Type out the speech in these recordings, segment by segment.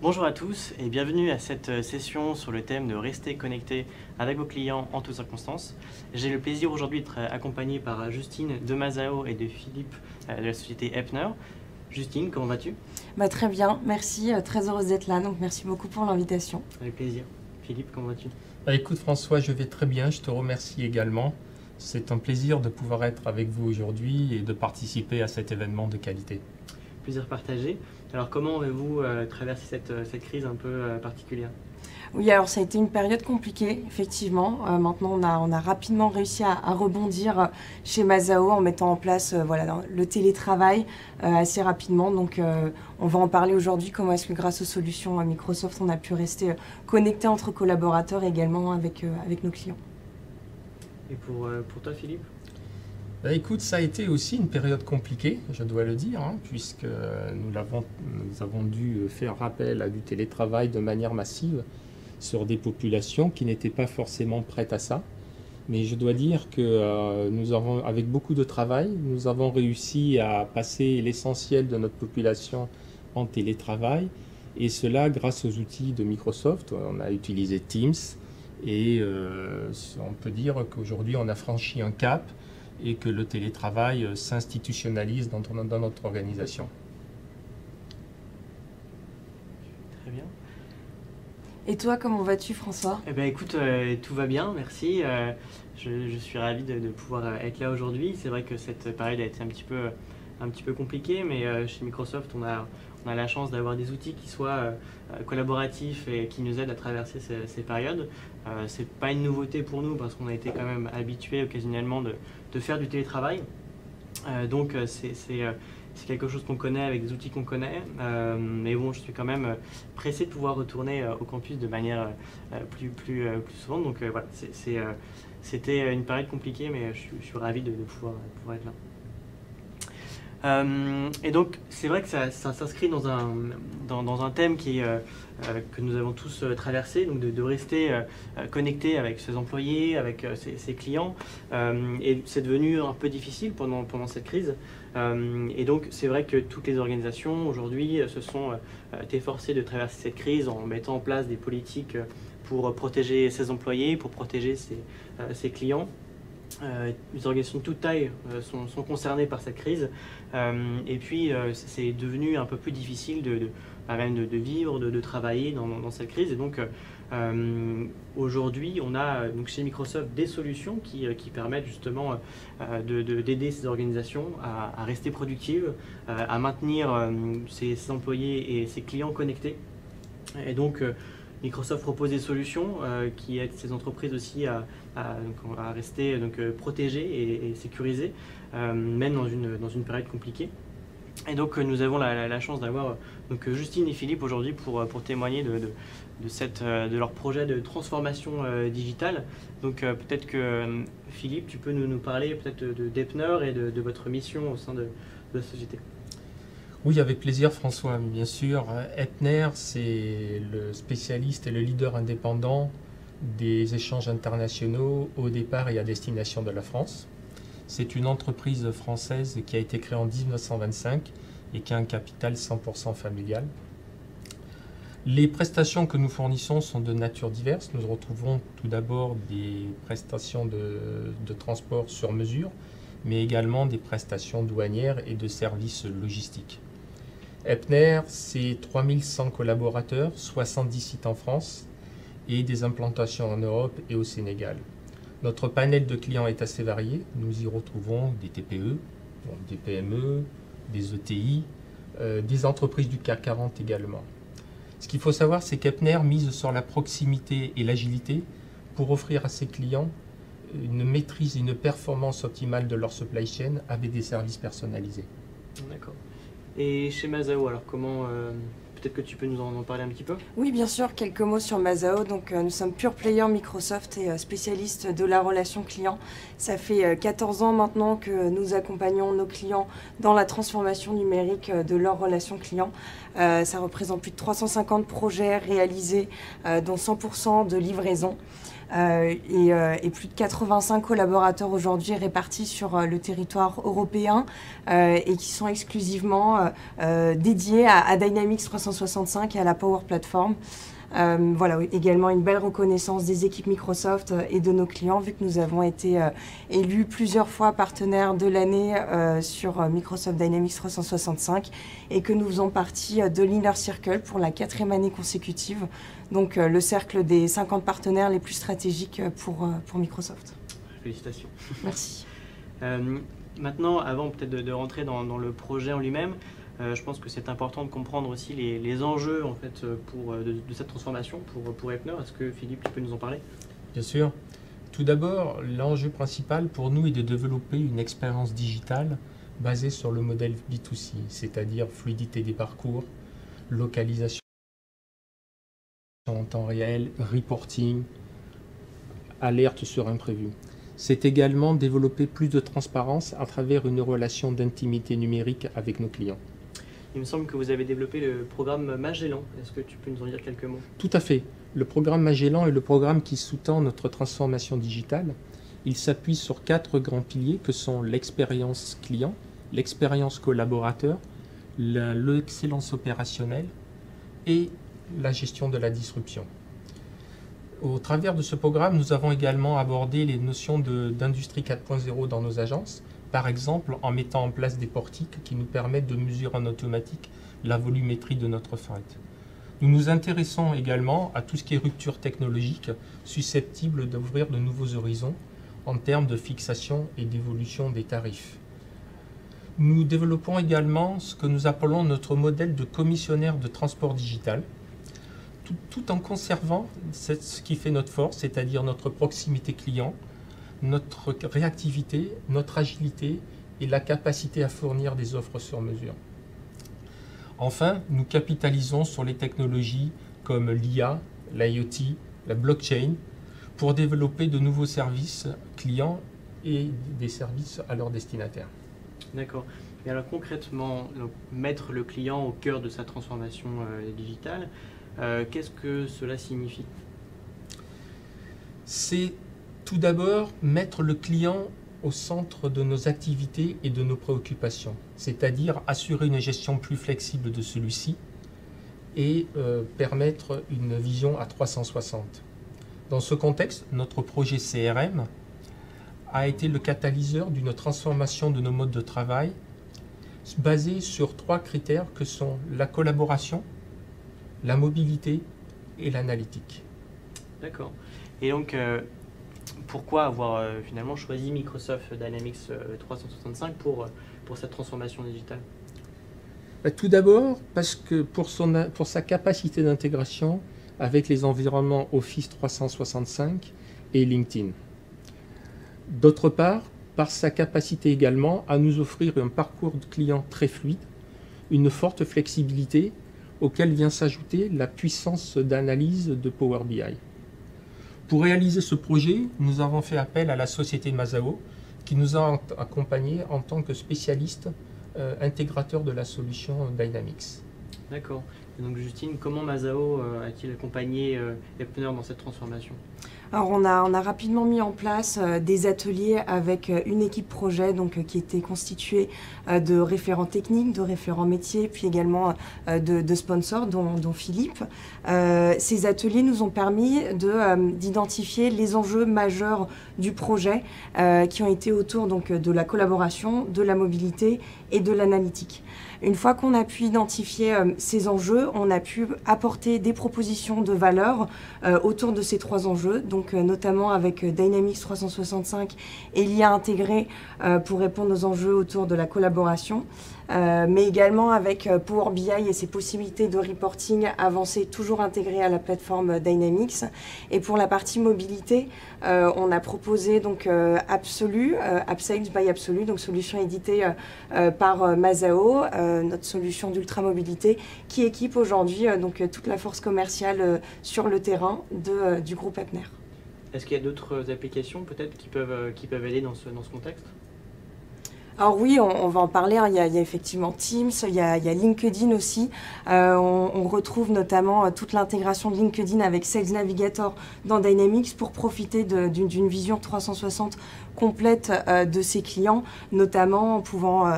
Bonjour à tous et bienvenue à cette session sur le thème de rester connecté avec vos clients en toutes circonstances. J'ai le plaisir aujourd'hui d'être accompagné par Justine de Mazao et de Philippe de la société Epner. Justine, comment vas-tu? Très bien, merci, très heureuse d'être là, donc merci beaucoup pour l'invitation. Avec plaisir. Philippe, comment vas-tu? Écoute François, je vais très bien, je te remercie également. C'est un plaisir de pouvoir être avec vous aujourd'hui et de participer à cet événement de qualité. Plaisir partagé. Alors comment avez-vous traversé cette crise un peu particulière? Oui, alors ça a été une période compliquée, effectivement. Maintenant, on a rapidement réussi à rebondir chez Mazao en mettant en place le télétravail assez rapidement. Donc, on va en parler aujourd'hui, comment est-ce que grâce aux solutions Microsoft, on a pu rester connecté entre collaborateurs et également avec nos clients. Et pour toi, Philippe? Écoute, ça a été aussi une période compliquée, je dois le dire, puisque nous avons dû faire appel à du télétravail de manière massive sur des populations qui n'étaient pas forcément prêtes à ça. Mais je dois dire que nous avons, avec beaucoup de travail, nous avons réussi à passer l'essentiel de notre population en télétravail. Et cela grâce aux outils de Microsoft. On a utilisé Teams et on peut dire qu'aujourd'hui on a franchi un cap et que le télétravail s'institutionnalise dans notre organisation. Très bien. Et toi, comment vas-tu, François? Eh bien, écoute, tout va bien, merci. Je suis ravi de pouvoir être là aujourd'hui. C'est vrai que cette période a été un petit peu compliquée, mais chez Microsoft, on a la chance d'avoir des outils qui soient collaboratifs et qui nous aident à traverser ces périodes. C'est pas une nouveauté pour nous parce qu'on a été quand même habitués occasionnellement de faire du télétravail. Donc c'est quelque chose qu'on connaît avec des outils qu'on connaît. Mais bon, je suis quand même pressé de pouvoir retourner au campus de manière plus souvent. Donc voilà, c'était une période compliquée, mais je suis ravi de pouvoir être là. Et donc c'est vrai que ça s'inscrit dans un thème que nous avons tous traversé, donc de rester connecté avec ses employés, avec ses clients, et c'est devenu un peu difficile pendant cette crise, et donc c'est vrai que toutes les organisations aujourd'hui se sont efforcées de traverser cette crise en mettant en place des politiques pour protéger ses employés, pour protéger ses clients. Les organisations de toute taille sont concernées par cette crise, et puis c'est devenu un peu plus difficile même de vivre, de travailler dans cette crise. Et donc aujourd'hui on a donc chez Microsoft des solutions qui permettent justement d'aider ces organisations à rester productives, à maintenir ses employés et ses clients connectés. Et donc Microsoft propose des solutions qui aident ces entreprises aussi à rester protégées et sécurisées, même dans une période compliquée. Et donc nous avons la chance d'avoir Justine et Philippe aujourd'hui pour témoigner de leur projet de transformation digitale. Donc peut-être que Philippe, tu peux nous parler peut-être d'Epner et de votre mission au sein de la société. Oui, avec plaisir François, bien sûr. Epner, c'est le spécialiste et le leader indépendant des échanges internationaux au départ et à destination de la France. C'est une entreprise française qui a été créée en 1925 et qui a un capital 100% familial. Les prestations que nous fournissons sont de nature diverse. Nous retrouvons tout d'abord des prestations de transport sur mesure, mais également des prestations douanières et de services logistiques. Epner, c'est 3100 collaborateurs, 70 sites en France et des implantations en Europe et au Sénégal. Notre panel de clients est assez varié. Nous y retrouvons des TPE, des PME, des ETI, des entreprises du CAC 40 également. Ce qu'il faut savoir, c'est qu'Epner mise sur la proximité et l'agilité pour offrir à ses clients une maîtrise et une performance optimale de leur supply chain avec des services personnalisés. D'accord. Et chez Mazao, alors comment, peut-être que tu peux nous en parler un petit peu? Oui, bien sûr, quelques mots sur Mazao. Donc, nous sommes pure player Microsoft et spécialistes de la relation client. Ça fait 14 ans maintenant que nous accompagnons nos clients dans la transformation numérique de leur relation client. Ça représente plus de 350 projets réalisés, dont 100% de livraison. Et plus de 85 collaborateurs aujourd'hui répartis sur le territoire européen et qui sont exclusivement dédiés à Dynamics 365. 365 et à la Power Platform. Voilà, également une belle reconnaissance des équipes Microsoft et de nos clients, vu que nous avons été élus plusieurs fois partenaires de l'année sur Microsoft Dynamics 365 et que nous faisons partie de l'Inner Circle pour la 4e année consécutive, donc le cercle des 50 partenaires les plus stratégiques pour Microsoft. Félicitations. Merci. Maintenant, avant peut-être de rentrer dans le projet en lui-même, je pense que c'est important de comprendre aussi les enjeux en fait, de cette transformation pour Epner. Est-ce que Philippe, tu peux nous en parler? Bien sûr. Tout d'abord, l'enjeu principal pour nous est de développer une expérience digitale basée sur le modèle B2C, c'est-à-dire fluidité des parcours, localisation en temps réel, reporting, alerte sur imprévu. C'est également développer plus de transparence à travers une relation d'intimité numérique avec nos clients. Il me semble que vous avez développé le programme Magellan. Est-ce que tu peux nous en dire quelques mots? Tout à fait. Le programme Magellan est le programme qui sous-tend notre transformation digitale. Il s'appuie sur 4 grands piliers que sont l'expérience client, l'expérience collaborateur, l'excellence opérationnelle et la gestion de la disruption. Au travers de ce programme, nous avons également abordé les notions d'industrie 4.0 dans nos agences, par exemple en mettant en place des portiques qui nous permettent de mesurer en automatique la volumétrie de notre fret. Nous nous intéressons également à tout ce qui est rupture technologique susceptible d'ouvrir de nouveaux horizons en termes de fixation et d'évolution des tarifs. Nous développons également ce que nous appelons notre modèle de commissionnaire de transport digital, tout en conservant ce qui fait notre force, c'est-à-dire notre proximité client, notre réactivité, notre agilité et la capacité à fournir des offres sur mesure. Enfin, nous capitalisons sur les technologies comme l'IA, l'IoT, la blockchain pour développer de nouveaux services clients et des services à leurs destinataires. D'accord. Et alors concrètement, donc, mettre le client au cœur de sa transformation digitale, qu'est-ce que cela signifie? C'est tout d'abord mettre le client au centre de nos activités et de nos préoccupations, c'est-à-dire assurer une gestion plus flexible de celui-ci et permettre une vision à 360. Dans ce contexte, notre projet CRM a été le catalyseur d'une transformation de nos modes de travail basé sur 3 critères que sont la collaboration, la mobilité et l'analytique. D'accord. Et donc, pourquoi avoir finalement choisi Microsoft Dynamics 365 pour cette transformation digitale? Tout d'abord, parce que pour sa capacité d'intégration avec les environnements Office 365 et LinkedIn. D'autre part, par sa capacité également à nous offrir un parcours de client très fluide, une forte flexibilité auquel vient s'ajouter la puissance d'analyse de Power BI. Pour réaliser ce projet, nous avons fait appel à la société Mazao qui nous a accompagnés en tant que spécialiste intégrateur de la solution Dynamics. D'accord. Et donc Justine, comment Mazao a-t-il accompagné Epner dans cette transformation? Alors on a rapidement mis en place des ateliers avec une équipe projet donc, qui était constituée de référents techniques, de référents métiers, puis également de sponsors dont Philippe. Ces ateliers nous ont permis d'identifier les enjeux majeurs du projet qui ont été autour donc, de la collaboration, de la mobilité et de l'analytique. Une fois qu'on a pu identifier ces enjeux, on a pu apporter des propositions de valeur autour de ces 3 enjeux, donc notamment avec Dynamics 365 et l'IA intégrée pour répondre aux enjeux autour de la collaboration, mais également avec Power BI et ses possibilités de reporting avancées toujours intégrées à la plateforme Dynamics. Et pour la partie mobilité, on a proposé donc Absolu, Upsales by Absolu, donc solution éditée par Mazao, notre solution d'ultra-mobilité qui équipe aujourd'hui donc toute la force commerciale sur le terrain du groupe Epner. Est-ce qu'il y a d'autres applications peut-être qui peuvent aider dans ce contexte? Alors oui, on va en parler, hein. Il y a effectivement Teams, il y a LinkedIn aussi. On retrouve notamment toute l'intégration de LinkedIn avec Sales Navigator dans Dynamics pour profiter d'une vision 360 complète de ses clients, notamment en pouvant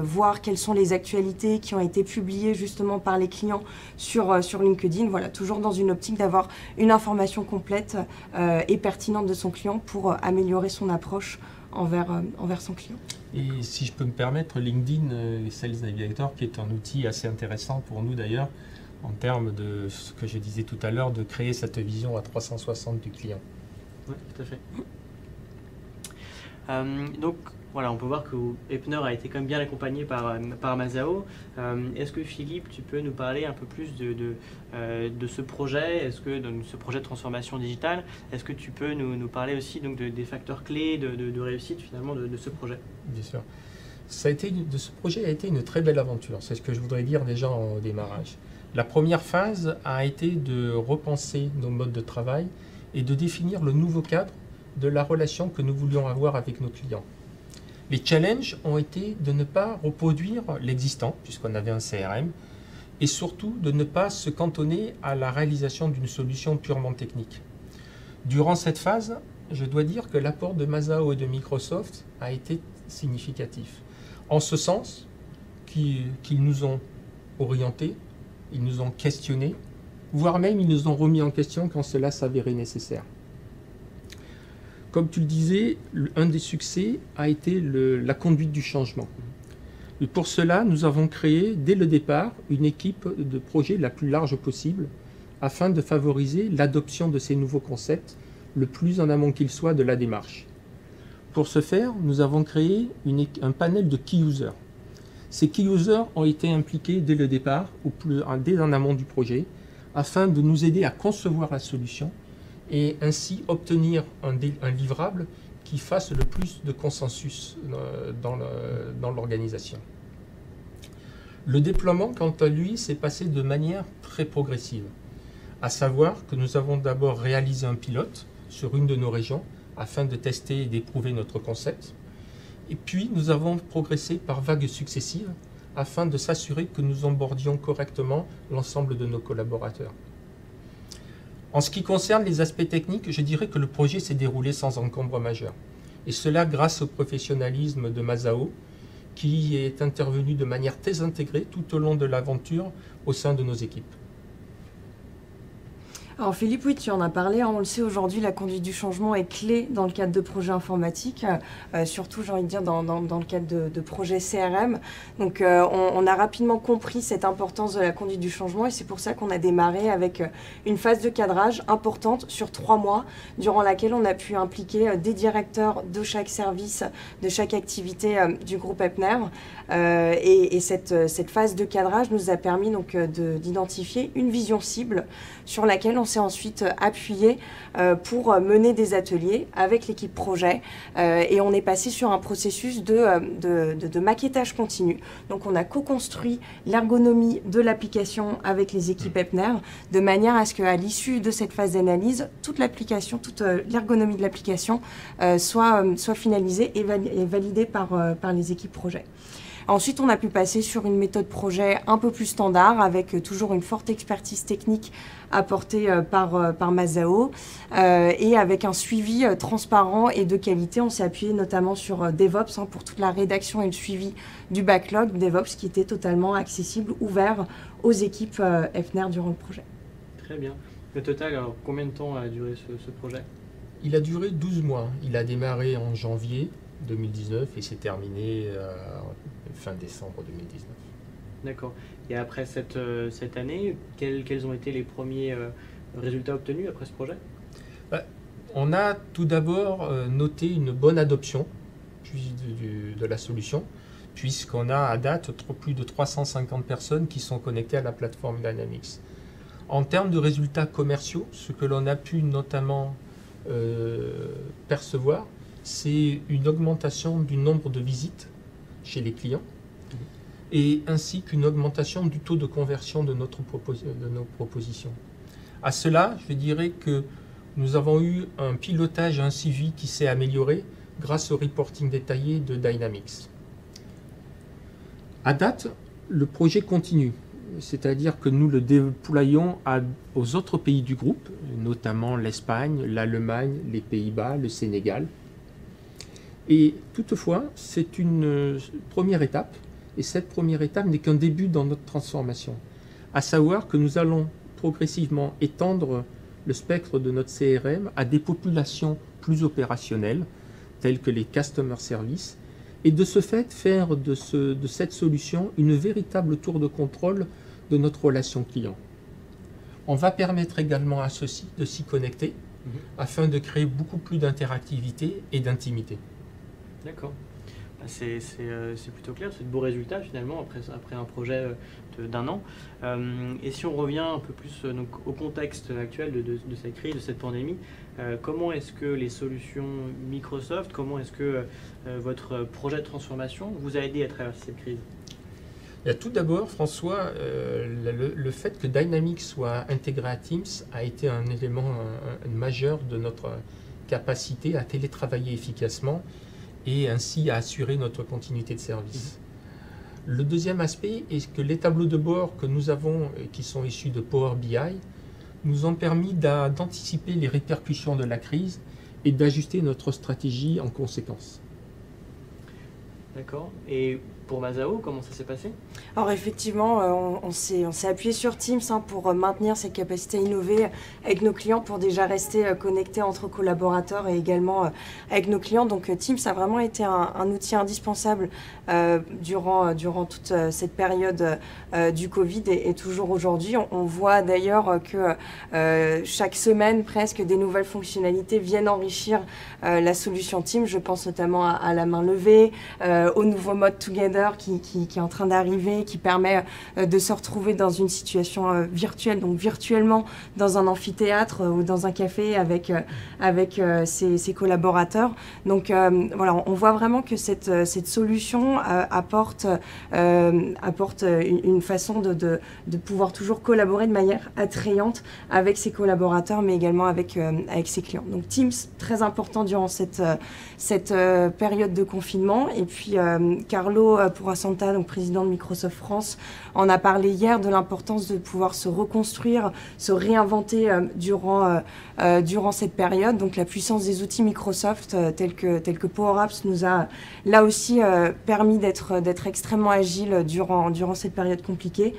voir quelles sont les actualités qui ont été publiées justement par les clients sur LinkedIn. Voilà, toujours dans une optique d'avoir une information complète et pertinente de son client pour améliorer son approche envers son client. Et si je peux me permettre, LinkedIn Sales Navigator, qui est un outil assez intéressant pour nous d'ailleurs, en termes de ce que je disais tout à l'heure, de créer cette vision à 360 du client. Oui, tout à fait. Donc voilà, on peut voir que Epner a été quand même bien accompagné par Mazao. Est-ce que Philippe, tu peux nous parler un peu plus de ce projet, de ce projet de transformation digitale? Est-ce que tu peux nous parler aussi donc, des facteurs clés de réussite finalement de ce projet? Bien sûr. Ce projet a été une très belle aventure, c'est ce que je voudrais dire déjà au démarrage. La première phase a été de repenser nos modes de travail et de définir le nouveau cadre de la relation que nous voulions avoir avec nos clients. Les challenges ont été de ne pas reproduire l'existant, puisqu'on avait un CRM, et surtout de ne pas se cantonner à la réalisation d'une solution purement technique. Durant cette phase, je dois dire que l'apport de Mazao et de Microsoft a été significatif, en ce sens qu'ils nous ont orientés, ils nous ont questionnés, voire même ils nous ont remis en question quand cela s'avérait nécessaire. Comme tu le disais, un des succès a été la conduite du changement. Et pour cela, nous avons créé dès le départ une équipe de projet la plus large possible afin de favoriser l'adoption de ces nouveaux concepts le plus en amont qu'il soit de la démarche. Pour ce faire, nous avons créé un panel de key users. Ces key users ont été impliqués dès le départ, dès en amont du projet, afin de nous aider à concevoir la solution et ainsi obtenir un livrable qui fasse le plus de consensus dans l'organisation. Le déploiement, quant à lui, s'est passé de manière très progressive, à savoir que nous avons d'abord réalisé un pilote sur une de nos régions afin de tester et d'éprouver notre concept, et puis nous avons progressé par vagues successives afin de s'assurer que nous onboardions correctement l'ensemble de nos collaborateurs. En ce qui concerne les aspects techniques, je dirais que le projet s'est déroulé sans encombre majeur. Et cela grâce au professionnalisme de Mazao, qui est intervenu de manière très intégrée tout au long de l'aventure au sein de nos équipes. Alors Philippe, oui, tu en as parlé, hein, on le sait aujourd'hui, la conduite du changement est clé dans le cadre de projets informatiques, surtout j'ai envie de dire dans le cadre de projets CRM. Donc on a rapidement compris cette importance de la conduite du changement et c'est pour ça qu'on a démarré avec une phase de cadrage importante sur 3 mois, durant laquelle on a pu impliquer des directeurs de chaque service, de chaque activité du groupe Epner. Et cette phase de cadrage nous a permis donc d'identifier une vision cible sur laquelle on s'est ensuite appuyé pour mener des ateliers avec l'équipe projet et on est passé sur un processus de maquettage continu. Donc on a co-construit l'ergonomie de l'application avec les équipes Epner de manière à ce qu'à l'issue de cette phase d'analyse, toute l'application, toute l'ergonomie de l'application soit finalisée et validée par les équipes projet. Ensuite, on a pu passer sur une méthode projet un peu plus standard avec toujours une forte expertise technique apportée par Mazao et avec un suivi transparent et de qualité. On s'est appuyé notamment sur DevOps pour toute la rédaction et le suivi du backlog DevOps qui était totalement accessible, ouvert aux équipes Epner durant le projet. Très bien. Le total, alors, combien de temps a duré ce projet? Il a duré 12 mois. Il a démarré en janvier 2019 et s'est terminé fin décembre 2019. D'accord. Et après cette année, quels ont été les premiers résultats obtenus après ce projet? On a tout d'abord noté une bonne adoption de la solution, puisqu'on a à date plus de 350 personnes qui sont connectées à la plateforme Dynamics. En termes de résultats commerciaux, ce que l'on a pu notamment percevoir, c'est une augmentation du nombre de visites chez les clients et ainsi qu'une augmentation du taux de conversion de nos propositions. À cela, je dirais que nous avons eu un pilotage et un suivi qui s'est amélioré grâce au reporting détaillé de Dynamics. À date, le projet continue, c'est-à-dire que nous le déployons aux autres pays du groupe, notamment l'Espagne, l'Allemagne, les Pays-Bas, le Sénégal. Et toutefois, c'est une première étape, et cette première étape n'est qu'un début dans notre transformation, à savoir que nous allons progressivement étendre le spectre de notre CRM à des populations plus opérationnelles, telles que les customer service, et de ce fait faire de cette solution une véritable tour de contrôle de notre relation client. On va permettre également à ceux-ci de s'y connecter afin de créer beaucoup plus d'interactivité et d'intimité. D'accord. C'est plutôt clair, c'est de beaux résultats finalement après un projet d'1 an. Et si on revient un peu plus donc, au contexte actuel de cette crise, de cette pandémie, comment est-ce que les solutions Microsoft, comment est-ce que votre projet de transformation vous a aidé à traverser cette crise? Tout d'abord, François, le fait que Dynamics soit intégré à Teams a été un élément majeur de notre capacité à télétravailler efficacement et ainsi à assurer notre continuité de service. Le deuxième aspect est que les tableaux de bord que nous avons, qui sont issus de Power BI, nous ont permis d'anticiper les répercussions de la crise et d'ajuster notre stratégie en conséquence. D'accord. Et pour Mazao, comment ça s'est passé? Alors effectivement, on s'est appuyé sur Teams pour maintenir ses capacités à innover avec nos clients, pour déjà rester connectés entre collaborateurs et également avec nos clients. Donc Teams a vraiment été un outil indispensable durant toute cette période du Covid et toujours aujourd'hui. On voit d'ailleurs que chaque semaine, presque, des nouvelles fonctionnalités viennent enrichir la solution Teams. Je pense notamment à la main levée, au nouveau mode Together qui est en train d'arriver, qui permet de se retrouver dans une situation virtuelle, donc virtuellement dans un amphithéâtre ou dans un café avec ses collaborateurs. Donc voilà, on voit vraiment que cette solution apporte une façon de pouvoir toujours collaborer de manière attrayante avec ses collaborateurs, mais également avec ses clients. Donc Teams, très important durant cette période de confinement. Et puis Carlo Purasanta, donc président de Microsoft France, en a parlé hier de l'importance de pouvoir se reconstruire, se réinventer durant cette période. Donc la puissance des outils Microsoft tels que Power Apps nous a là aussi permis d'être extrêmement agile durant cette période compliquée.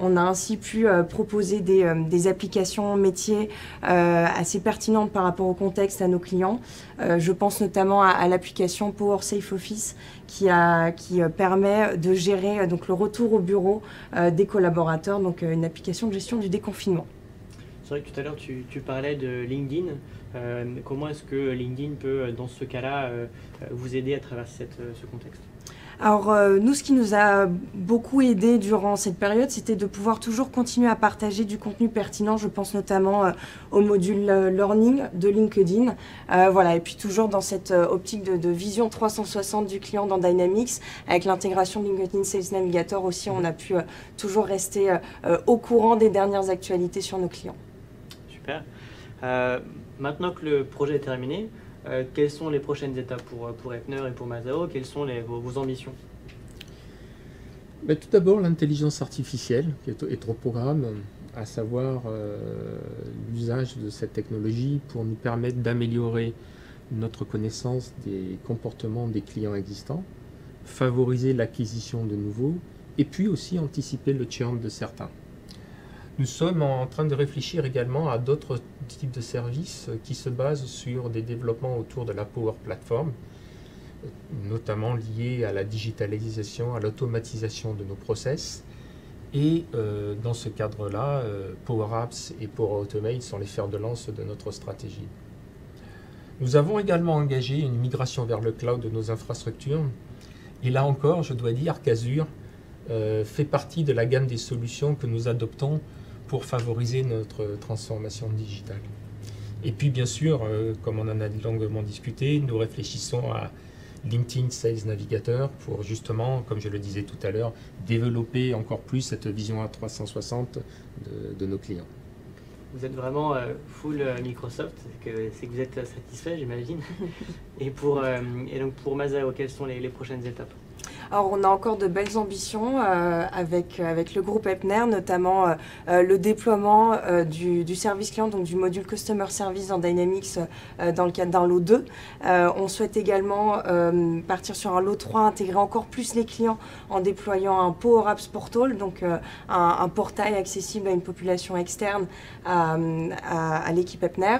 On a ainsi pu proposer des applications métiers assez pertinentes par rapport au contexte à nos clients. Je pense notamment à l'application Power Safe Office qui permet de gérer donc, le retour au bureau des collaborateurs, donc une application de gestion du déconfinement. C'est vrai que tout à l'heure tu parlais de LinkedIn. Comment est-ce que LinkedIn peut, dans ce cas-là, vous aider à traverser ce contexte? Alors nous, ce qui nous a beaucoup aidé durant cette période, c'était de pouvoir toujours continuer à partager du contenu pertinent. Je pense notamment au module Learning de LinkedIn. Voilà, et puis toujours dans cette optique de vision 360 du client dans Dynamics, avec l'intégration de LinkedIn Sales Navigator aussi, on a pu toujours rester au courant des dernières actualités sur nos clients. Super. Maintenant que le projet est terminé, quelles sont les prochaines étapes pour Epner et pour Mazao? Quelles sont vos ambitions? Tout d'abord, l'intelligence artificielle qui est au programme, à savoir l'usage de cette technologie pour nous permettre d'améliorer notre connaissance des comportements des clients existants, favoriser l'acquisition de nouveaux et puis aussi anticiper le churn de certains. Nous sommes en train de réfléchir également à d'autres types de services qui se basent sur des développements autour de la Power Platform, notamment liés à la digitalisation, à l'automatisation de nos process. Et dans ce cadre-là, Power Apps et Power Automate sont les fers de lance de notre stratégie. Nous avons également engagé une migration vers le cloud de nos infrastructures. Et là encore, je dois dire qu'Azure fait partie de la gamme des solutions que nous adoptons pour favoriser notre transformation digitale. Et puis bien sûr, comme on en a longuement discuté, nous réfléchissons à LinkedIn Sales Navigator pour justement, comme je le disais tout à l'heure, développer encore plus cette vision à 360 de nos clients. Vous êtes vraiment full Microsoft, c'est que vous êtes satisfait, j'imagine. Et donc pour Mazao, quelles sont les prochaines étapes? Alors on a encore de belles ambitions avec le groupe Epner, notamment le déploiement du service client, donc du module Customer Service dans Dynamics dans le cadre d'un lot 2. On souhaite également partir sur un lot 3, intégrer encore plus les clients en déployant un Power Apps Portal, donc un portail accessible à une population externe à l'équipe Epner.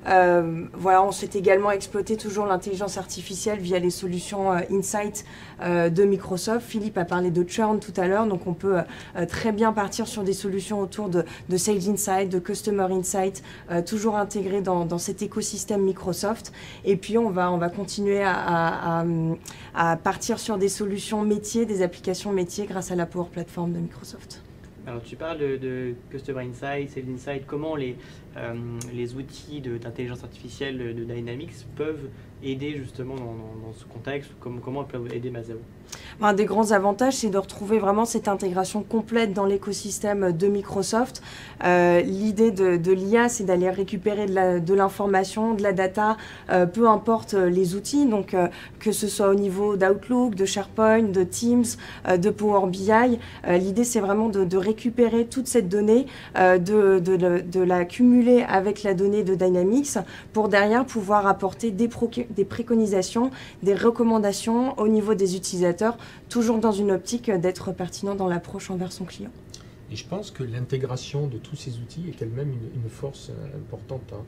Voilà, on souhaite également exploiter toujours l'intelligence artificielle via les solutions Insight de Microsoft. Philippe a parlé de churn tout à l'heure, donc on peut très bien partir sur des solutions autour de Sales Insight, de Customer Insight, toujours intégrées dans cet écosystème Microsoft. Et puis on va continuer à partir sur des solutions métiers, des applications métiers grâce à la Power Platform de Microsoft. Alors tu parles de Customer Insight, Sales Insight, comment les outils d'intelligence artificielle de Dynamics peuvent aider justement dans ce contexte, comment elles peuvent aider Mazao? Un des grands avantages, c'est de retrouver vraiment cette intégration complète dans l'écosystème de Microsoft. L'idée de l'IA, c'est d'aller récupérer de l'information, de la data, peu importe les outils, donc que ce soit au niveau d'Outlook, de SharePoint, de Teams, de Power BI. L'idée, c'est vraiment de récupérer toute cette donnée, de la cumuler avec la donnée de Dynamics pour derrière pouvoir apporter des préconisations, des recommandations au niveau des utilisateurs, toujours dans une optique d'être pertinent dans l'approche envers son client. Et je pense que l'intégration de tous ces outils est elle-même une force importante. Hein.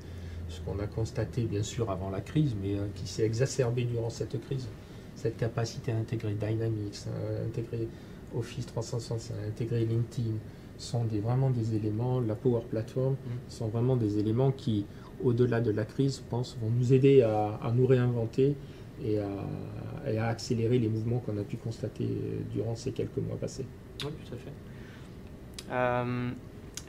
Ce qu'on a constaté bien sûr avant la crise, mais qui s'est exacerbé durant cette crise. Cette capacité à intégrer Dynamics, à intégrer Office 365, à intégrer LinkedIn, sont vraiment des éléments, la Power Platform, sont vraiment des éléments qui, au-delà de la crise, je pense, vont nous aider à nous réinventer et à accélérer les mouvements qu'on a pu constater durant ces quelques mois passés. Oui, tout à fait.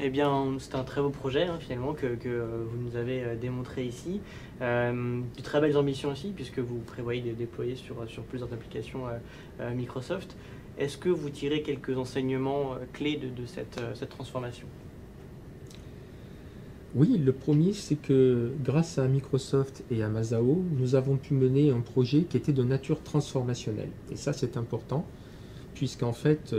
Eh bien, c'est un très beau projet finalement que vous nous avez démontré ici. De très belles ambitions aussi, puisque vous prévoyez de déployer sur plusieurs applications Microsoft. Est-ce que vous tirez quelques enseignements clés de cette transformation? Oui, le premier, c'est que grâce à Microsoft et à Mazao, nous avons pu mener un projet qui était de nature transformationnelle. Et ça, c'est important, puisqu'en fait,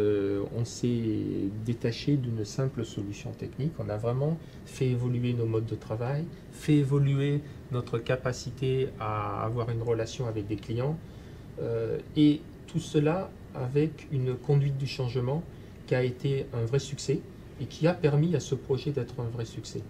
on s'est détaché d'une simple solution technique. On a vraiment fait évoluer nos modes de travail, fait évoluer notre capacité à avoir une relation avec des clients, et tout cela avec une conduite du changement qui a été un vrai succès et qui a permis à ce projet d'être un vrai succès.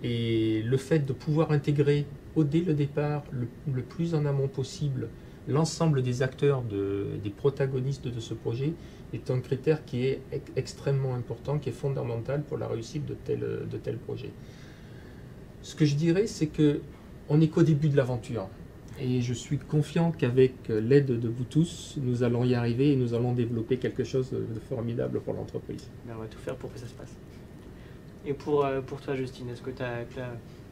Et le fait de pouvoir intégrer dès le départ, le plus en amont possible, l'ensemble des acteurs, des protagonistes de ce projet, est un critère qui est extrêmement important, qui est fondamental pour la réussite de tel projet. Ce que je dirais, c'est qu'on n'est qu'au début de l'aventure. Et je suis confiant qu'avec l'aide de vous tous, nous allons y arriver et nous allons développer quelque chose de formidable pour l'entreprise. On va tout faire pour que ça se passe. Et pour toi, Justine, est-ce que tu as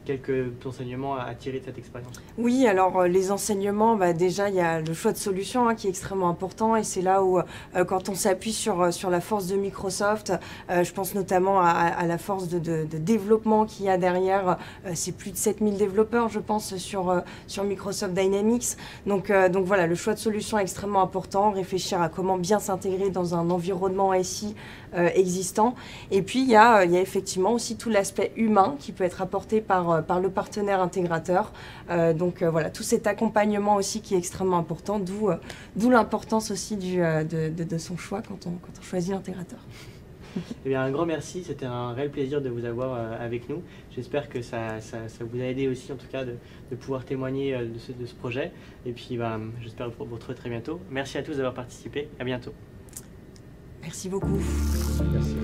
quelques enseignements à tirer de cette expérience? Oui, alors les enseignements, déjà il y a le choix de solution qui est extrêmement important, et c'est là où quand on s'appuie sur la force de Microsoft, je pense notamment à la force de développement qu'il y a derrière. C'est plus de 7000 développeurs, je pense, sur Microsoft Dynamics. Donc voilà, le choix de solution est extrêmement important, réfléchir à comment bien s'intégrer dans un environnement SI existant. Et puis il y a effectivement aussi tout l'aspect humain qui peut être apporté par le partenaire intégrateur. Donc voilà, tout cet accompagnement aussi qui est extrêmement important, d'où l'importance aussi de son choix quand on choisit l'intégrateur. Eh bien, un grand merci, c'était un réel plaisir de vous avoir avec nous. J'espère que ça vous a aidé aussi, en tout cas, de pouvoir témoigner de ce projet. Et puis, j'espère vous retrouver très bientôt. Merci à tous d'avoir participé. À bientôt. Merci beaucoup. Merci.